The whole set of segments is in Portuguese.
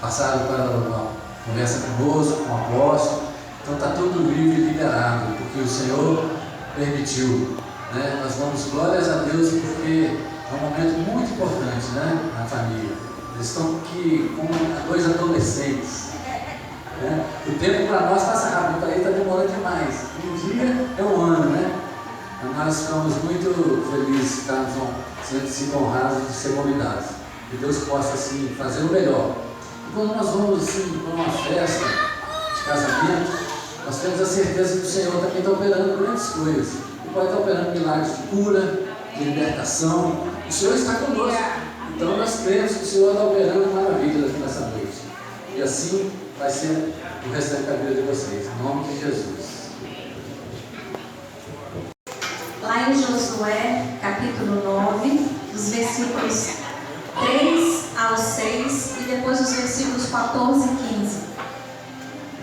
passaram para uma conversa conosco, com o apóstolo. Então está tudo livre e liberado, porque o Senhor permitiu. Né? Nós damos glórias a Deus porque é um momento muito importante, né? Na família. Eles estão aqui com dois adolescentes. Né? O tempo para nós passa rápido, para ele está demorando demais. Um dia é um ano, né? Nós ficamos muito felizes de estarmos sendo sido honrados de ser convidados. Que Deus possa assim fazer o melhor. E quando nós vamos assim para uma festa de casamento, nós temos a certeza que o Senhor também está operando grandes coisas. Ele pode estar operando milagres de cura, de libertação. O Senhor está conosco. Então nós cremos que o Senhor está operando maravilhas aqui nessa noite. E assim vai ser o restante da vida de vocês. Em nome de Jesus. Lá em Josué, capítulo 9, dos versículos 3 ao 6 e depois os versículos 14 e 15.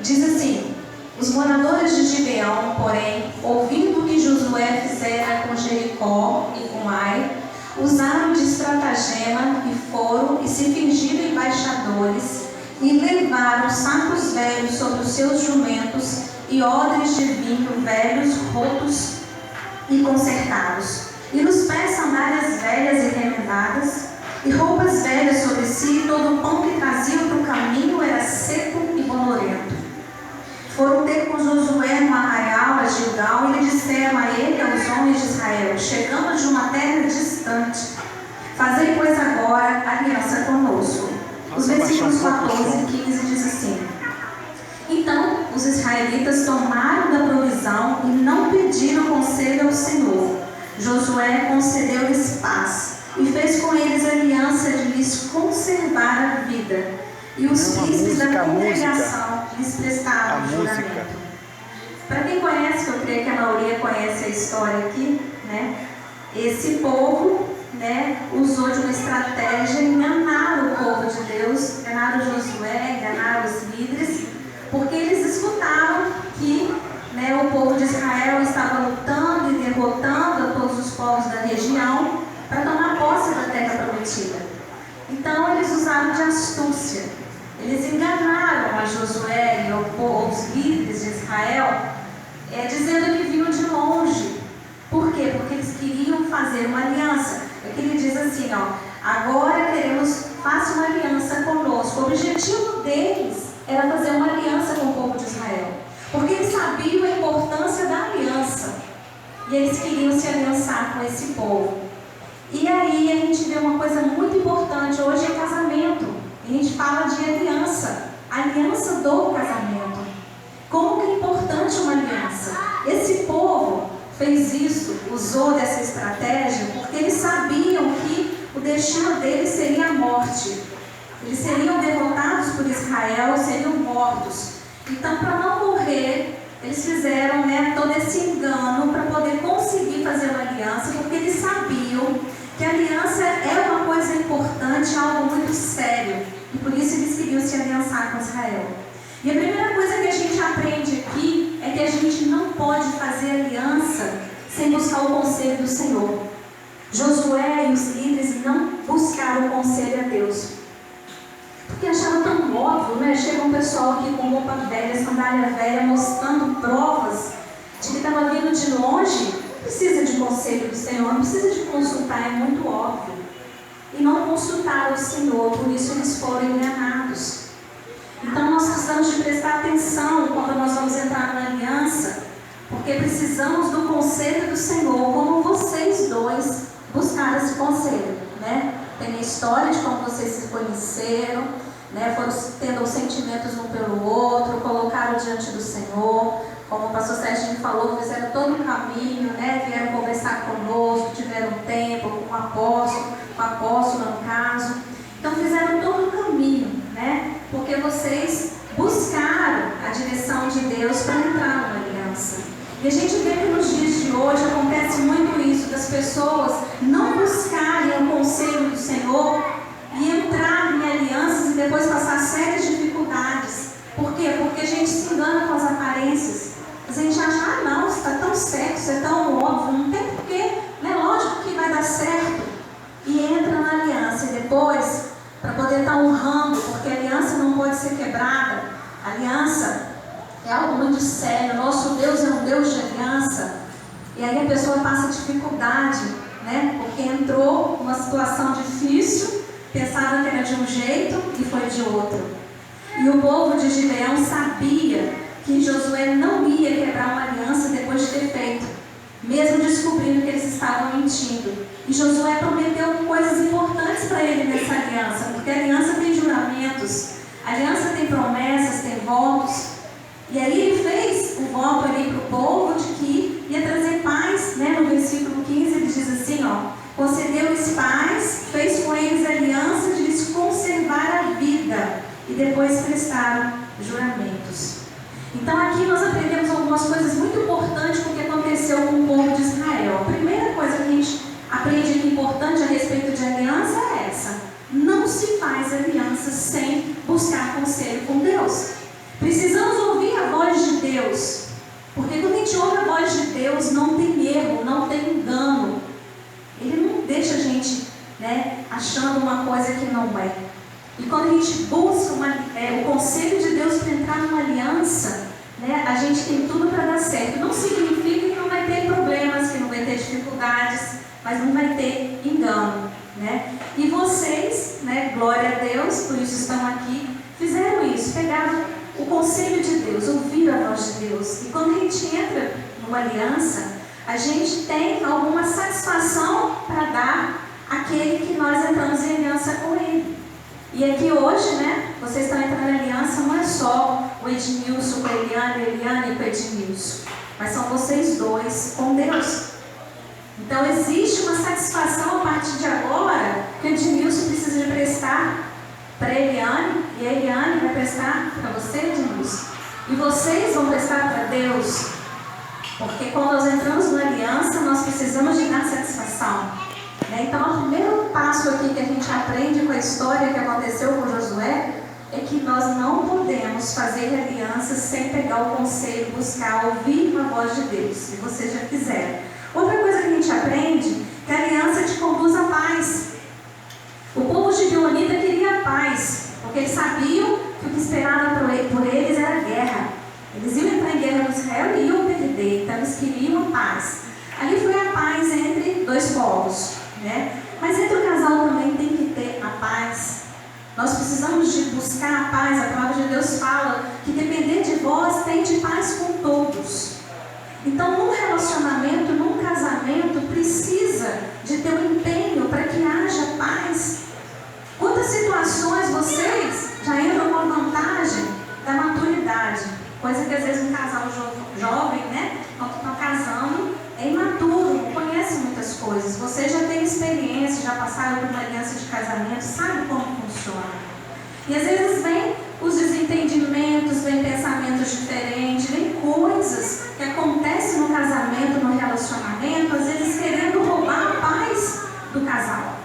Diz assim: os moradores de Gibeão, porém, ouvindo o que Josué fizera com Jericó e com Ai, usaram de estratagema e foram e se fingiram embaixadores e levaram sacos velhos sobre os seus jumentos e odres de vinho velhos, rotos e consertados, e nos pés sandálias velhas e remendadas, e roupas velhas sobre si, e todo o pão que traziam para o caminho era seco e bolorento. Foram ter com Josué no arraial a Gilgal, e lhe disseram a ele e aos homens de Israel: chegamos de uma terra distante, fazei pois agora aliança conosco. Os versículos 14 e 15 diz assim: então os israelitas tomaram da provisão e não pediram conselho ao Senhor. Josué concedeu-lhes paz e fez com eles aliança de lhes conservar a vida. E os príncipes da congregação lhes prestaram juramento. Para quem conhece, que eu creio que a maioria conhece a história aqui, né? Esse povo, né, usou de uma estratégia, enganaram o povo de Deus, enganaram Josué, enganaram os líderes, porque eles escutaram que, né, o povo de Israel estava lutando e derrotando a todos os povos da região para tomar posse da terra prometida. Então eles usaram de astúcia. Eles enganaram a Josué e os líderes de Israel, dizendo que vinham de longe. Por quê? Porque eles queriam fazer uma aliança. É que ele diz assim, ó: agora queremos, faça uma aliança conosco. O objetivo deles era fazer uma aliança com o povo de Israel, porque eles sabiam a importância da aliança e eles queriam se aliançar com esse povo. E aí a gente vê uma coisa muito importante. Hoje é casamento, e a gente fala de aliança, aliança do casamento. Como que é importante uma aliança? Esse povo fez isso, usou dessa estratégia, porque eles sabiam que o destino deles seria a morte. Eles seriam derrotados por Israel, seriam mortos. Então, para não morrer, eles fizeram, né, todo esse engano para poder conseguir fazer uma aliança, porque eles sabiam que a aliança é uma coisa importante, algo muito sério. E por isso eles queriam se aliançar com Israel. E a primeira coisa que a gente aprende aqui é que a gente não pode fazer aliança sem buscar o conselho do Senhor. Josué e os líderes não buscaram o conselho a Deus, porque acharam tão óbvio, né? Chega um pessoal aqui com roupa velha, sandália velha, mostrando provas de que estava vindo de longe. Não precisa de conselho do Senhor, não precisa de consultar, é muito óbvio. E não consultaram o Senhor, por isso eles foram enganados. Então nós precisamos de prestar atenção quando nós vamos entrar na aliança, porque precisamos do conselho do Senhor, como vocês dois buscaram esse conselho, né? Tem a história de como vocês se conheceram, né? Foram tendo sentimentos um pelo outro, colocaram diante do Senhor, como o pastor Sérgio falou, fizeram todo o caminho, né? Vieram conversar conosco, tiveram tempo com o apóstolo no caso. Então fizeram todo o caminho, né? Porque vocês buscaram a direção de Deus para entrar numa aliança. E a gente vê que nos dias de hoje acontece muito isso, das pessoas não buscarem o conselho do Senhor e entrarem em alianças e depois passar sérias dificuldades. Por quê? Porque a gente se engana com as aparências. A gente acha, não, isso está tão certo, isso é tão óbvio, não tem porquê, né? Lógico que vai dar certo. E entra na aliança e depois, para poder poder estar honrando, porque a aliança não pode ser quebrada. A aliança é algo muito sério. Nosso Deus é um Deus de aliança. E aí a pessoa passa dificuldade, né? Porque entrou numa situação difícil, pensava que era de um jeito e foi de outro. E o povo de Gibeão sabia que Josué não ia quebrar uma aliança depois de ter feito, mesmo descobrindo que eles estavam mentindo. E Josué prometeu coisas importantes para ele nessa aliança, porque a aliança tem juramentos, a aliança tem promessas, tem votos. E aí ele fez o voto ali para o povo de que ia trazer paz, né? No versículo 15 ele diz assim, concedeu-lhes paz, fez com eles aliança de lhes conservar a vida, e depois prestaram juramentos. Então aqui nós aprendemos algumas coisas muito importantes com o que aconteceu com o povo de Israel. A primeira coisa que a gente aprende aqui importante a respeito de aliança é essa: não se faz aliança sem buscar conselho com Deus. Precisamos ouvir a voz de Deus, porque quando a gente ouve a voz de Deus, não tem erro, não tem engano. Ele não deixa a gente, né, achando uma coisa que não é. E quando a gente busca o conselho de Deus para entrar numa aliança, né, a gente tem tudo para dar certo. Não significa que não vai ter problemas, que não vai ter dificuldades, mas não vai ter engano, né? E vocês, né, glória a Deus, por isso estão aqui, fizeram isso, pegaram o conselho de Deus, ouviram a voz de Deus. E quando a gente entra numa aliança, a gente tem alguma satisfação para dar àquele que nós entramos em aliança com ele. E aqui hoje, né, vocês estão entrando em aliança, não é só o Edmilson com a Eliane, a Eliane com o Edmilson, mas são vocês dois com Deus. Então existe uma satisfação a partir de agora que o Edmilson precisa de prestar para a Eliane, e a Eliane vai prestar para você, Edmilson. E vocês vão prestar para Deus. Porque quando nós entramos na aliança, nós precisamos de dar satisfação. Então, o primeiro passo aqui que a gente aprende com a história que aconteceu com Josué é que nós não podemos fazer aliança sem pegar o conselho, buscar, ouvir a voz de Deus, se vocês já fizeram. Outra coisa que a gente aprende é que a aliança te conduz à paz. O povo gibeonita queria paz, porque eles sabiam que o que esperava por eles era guerra. Eles iam entrar em guerra com Israel e iam perder, então eles queriam a paz. Ali foi a paz entre dois povos, né? Mas entre o casal também tem que ter a paz. Nós precisamos de buscar a paz. A palavra de Deus fala que depender de vós, tende paz com todos. Então, num relacionamento, num casamento, precisa de ter um empenho para que haja paz. Quantas situações vocês já entram com a vantagem da maturidade? Coisa que às vezes um casal jovem, né, quando estão casando, é imaturo, não conhece muitas coisas. Vocês já têm experiência, já passaram por uma aliança de casamento, sabe como funciona. E às vezes vem os desentendimentos, vem pensamentos diferentes, vem coisas que acontecem no casamento, no relacionamento, às vezes querendo roubar a paz do casal.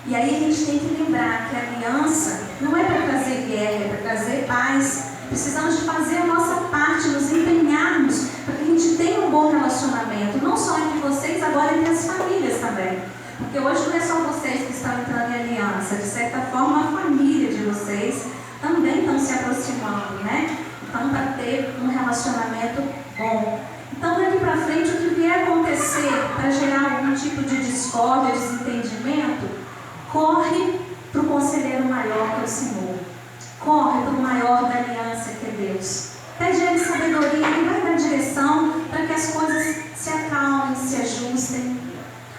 E aí a gente tem que lembrar que a aliança não é para trazer guerra, é para trazer paz. Precisamos de fazer a nossa parte, nos empenharmos para que a gente tenha um bom relacionamento, não só entre vocês, agora entre as famílias também. Porque hoje não é só vocês que estão entrando em aliança, de certa forma a família de vocês também estão se aproximando, né? Então, para ter um relacionamento bom. Então, daqui para frente, o que vier acontecer para gerar algum tipo de discórdia, desentendimento, corre para o conselheiro maior, que é o Senhor. Corre para o maior da aliança, que é Deus. Pede a Ele sabedoria, Ele vai dar direção para que as coisas se acalmem, se ajustem.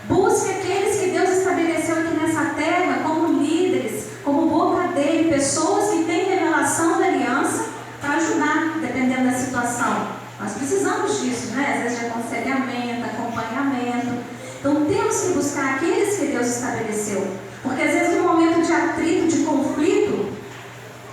Busque aqueles que Deus estabeleceu aqui nessa terra como líderes, como boca dele, pessoas que têm revelação da aliança para ajudar, dependendo da situação. Nós precisamos disso, né? Às vezes de aconselhamento, acompanhamento. Então temos que buscar aqueles que Deus estabeleceu. Porque às vezes no momento de atrito, de conflito,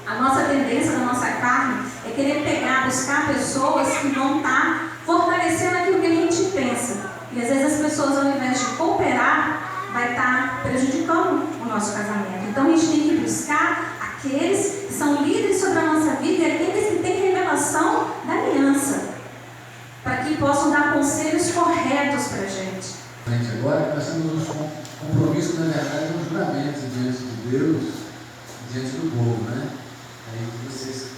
a nossa tendência da nossa carne é querer pegar, buscar pessoas que vão estar fortalecendo aquilo que a gente pensa. E às vezes as pessoas, ao invés de cooperar, vai estar prejudicando o nosso casamento. Então a gente tem que buscar aqueles que são líderes sobre a nossa vida e aqueles que têm revelação da aliança, para que possam dar conselhos corretos para a gente. Agora nós temos um compromisso, na verdade, um juramento diante de Deus, diante do povo, né? Aí vocês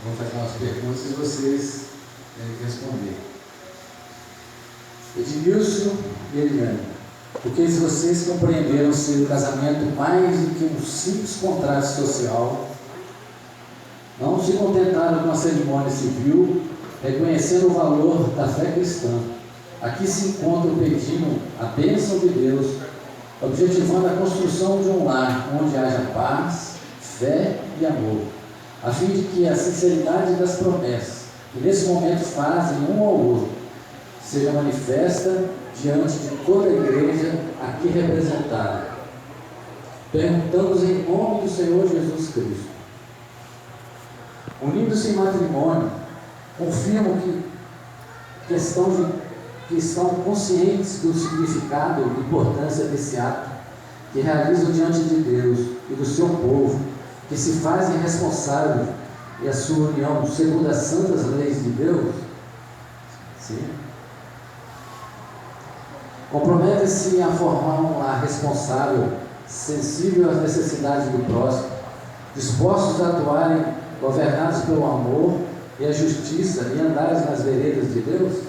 vão fazer umas perguntas e vocês devem responder. Edmilson e Eliane, porque se vocês compreenderam ser o casamento mais do que um simples contrato social, não se contentaram com a cerimônia civil, reconhecendo o valor da fé cristã. Aqui se encontram pedindo a bênção de Deus, objetivando a construção de um lar onde haja paz, fé e amor, a fim de que a sinceridade das promessas, que nesse momento fazem um ao outro, seja manifesta diante de toda a igreja aqui representada. Perguntamos em nome do Senhor Jesus Cristo. Unindo-se em matrimônio, confirmo que estão conscientes do significado e importância desse ato, que realizam diante de Deus e do seu povo, que se fazem responsáveis e a sua união segundo as santas leis de Deus? Sim. Comprometem-se a formar um lar responsável, sensível às necessidades do próximo, dispostos a atuarem governados pelo amor e a justiça e andares nas veredas de Deus?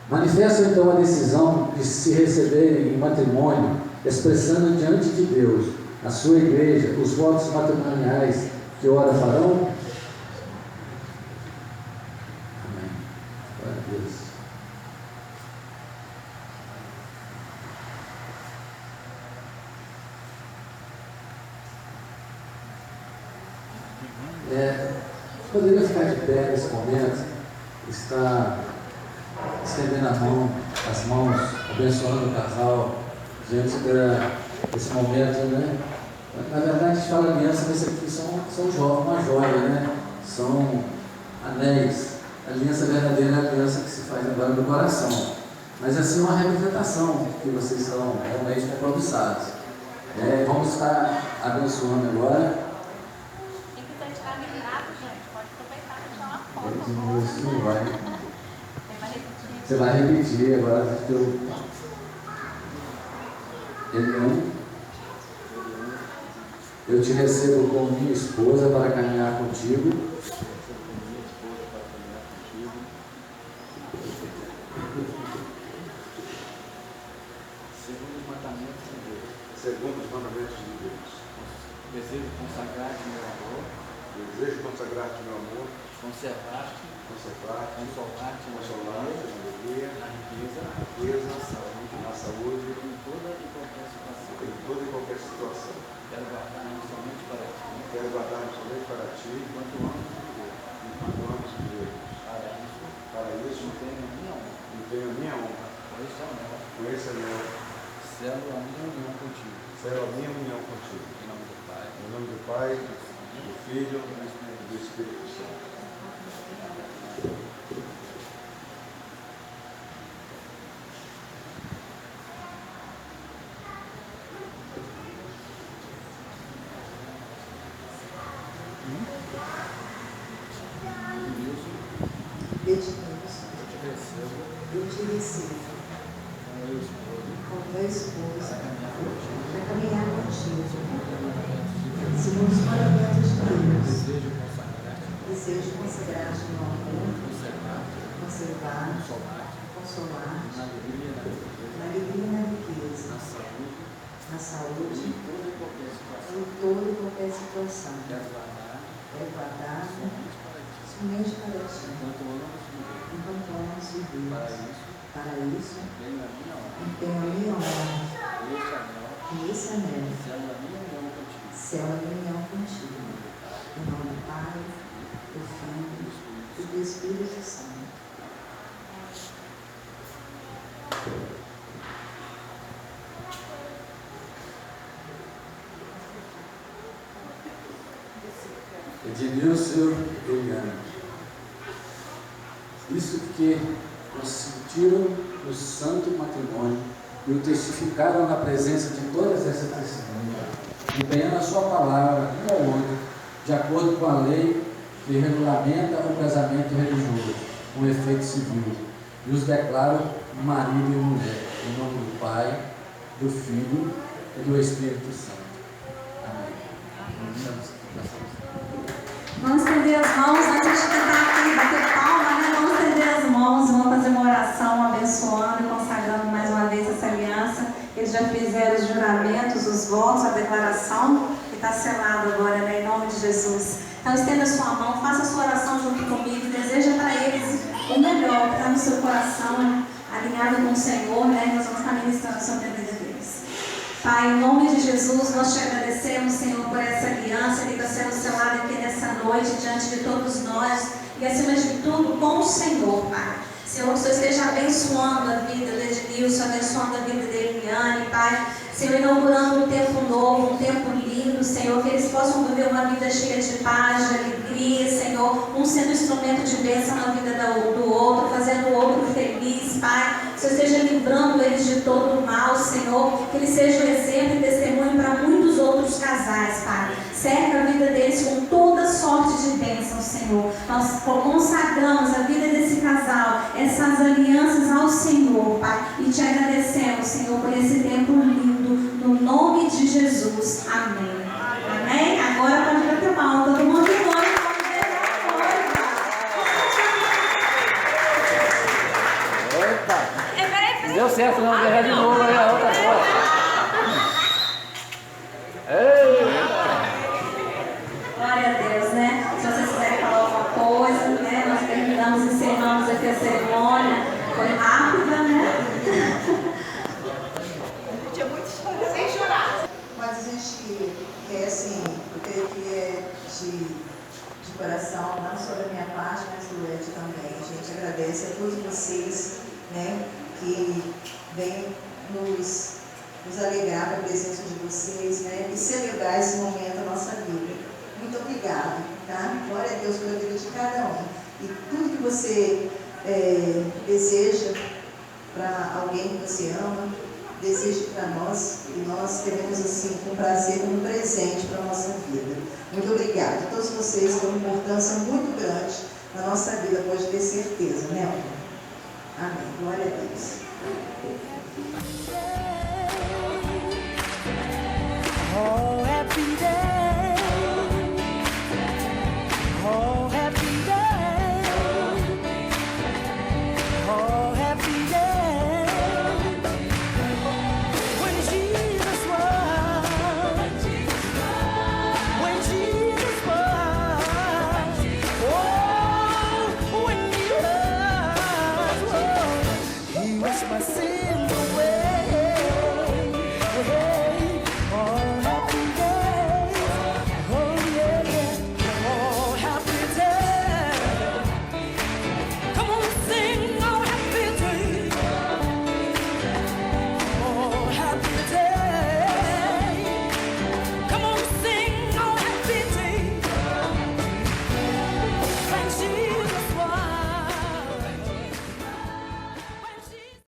Manifestam então a decisão de se receberem em matrimônio, expressando diante de Deus, a sua igreja, os votos matrimoniais que ora farão? Amém. Glória a Deus. Poderia ficar de pé nesse momento, está estendendo as mãos, abençoando o casal, diante desse momento, né? Na verdade, a gente fala aliança, mas isso aqui são uma joia, né? São anéis. A aliança verdadeira é a aliança que se faz agora no coração. Mas assim, uma representação que vocês estão realmente compromissados. Vamos estar abençoando agora. Não vai. Você vai repetir agora. Eu te recebo como minha esposa para caminhar contigo. Segundo os mandamentos de Deus. Desejo consagrar-te meu amor. Desejo consagrar-te meu amor. Conservar-te, consolar-te na alegria, na riqueza, na saúde, em toda e qualquer situação. Quero guardar-me somente para ti, enquanto anos vivemos. Para isso, tenho a minha honra. Com esse anel, selo a minha união contigo. Em nome do Pai, do Filho e do Espírito Santo. Eu te recebo como meu esposo para caminhar contigo, segundo os mandamentos de Deus. Desejo consagrar-te no amor, conservar-te, consolar-te, na alegria e na riqueza, na saúde, em toda e qualquer situação. Quero guardar somente para ti, enquanto anos vivemos. Para isso, tenho a minha honra, e esse anel, selo a minha união contigo, em nome do Pai, do Filho e do Espírito Santo. Edmilson e Eliane, isso que constituíram o santo matrimônio e o testificaram na presença de todas essas testemunhas, empenhando a sua palavra um ao outro, de acordo com a lei que regulamenta o casamento religioso, com efeito civil, e os declaram marido e mulher, em nome do Pai, do Filho e do Espírito Santo. Amém. Vamos estender as mãos antes de tentar aqui bater palma, né? Vamos estender as mãos, vamos fazer uma oração abençoando e consagrando mais uma vez essa aliança. Eles já fizeram os juramentos, os votos, a declaração, que está selado agora, né? Em nome de Jesus. Então estenda a sua mão, faça a sua oração junto comigo, deseja para eles o melhor que está no seu coração, alinhado com o Senhor, né? Nós vamos estar ministrando sobre a vida deles. Pai, em nome de Jesus, nós te agradecemos, Senhor, por essa aliança que está sendo selada aqui nessa noite, diante de todos nós, e acima de tudo, com o Senhor, Pai. Senhor, que o Senhor esteja abençoando a vida de Ednilson, abençoando a vida de Eliane, Pai. Senhor, inaugurando um tempo novo, um tempo lindo, Senhor, que eles possam viver uma vida cheia de paz, de alegria, Senhor, um sendo instrumento de bênção na vida do outro, fazendo o outro feliz, Pai. Que o Senhor esteja livrando eles de todo o mal, Senhor, que eles sejam exemplo e testemunho para muitos outros casais, Pai. Cerca a vida deles com toda sorte de bênção, Senhor. Nós consagramos a vida desse casal, essas alianças ao Senhor, Pai, e te agradecemos, Senhor, por esse tempo lindo, no nome de Jesus. Amém. Amém? Agora pode bater palma, todo mundo foi. Não deu certo não, errar de novo aí a outra coisa. Glória a Deus, né? Se vocês quiserem falar alguma coisa, né? Nós terminamos e encerramos aqui a cerimônia. Foi rápida, né? Podia muito chorar. Sem chorar. Mas a gente quer, assim, eu creio que é de coração, não só da minha parte, mas do Ed também. A gente agradece a todos vocês, né, que vêm nos alegrar com a presença de vocês, né, e celebrar esse momento da nossa vida. Muito obrigada, tá? Glória a Deus pela vida de cada um. E tudo que você deseja para alguém que você ama, deseje para nós, e nós teremos assim com prazer, como presente para a nossa vida. Muito obrigada. Todos vocês têm uma importância muito grande na nossa vida, pode ter certeza, né? Amém. Glória a Deus. Oh, happy day.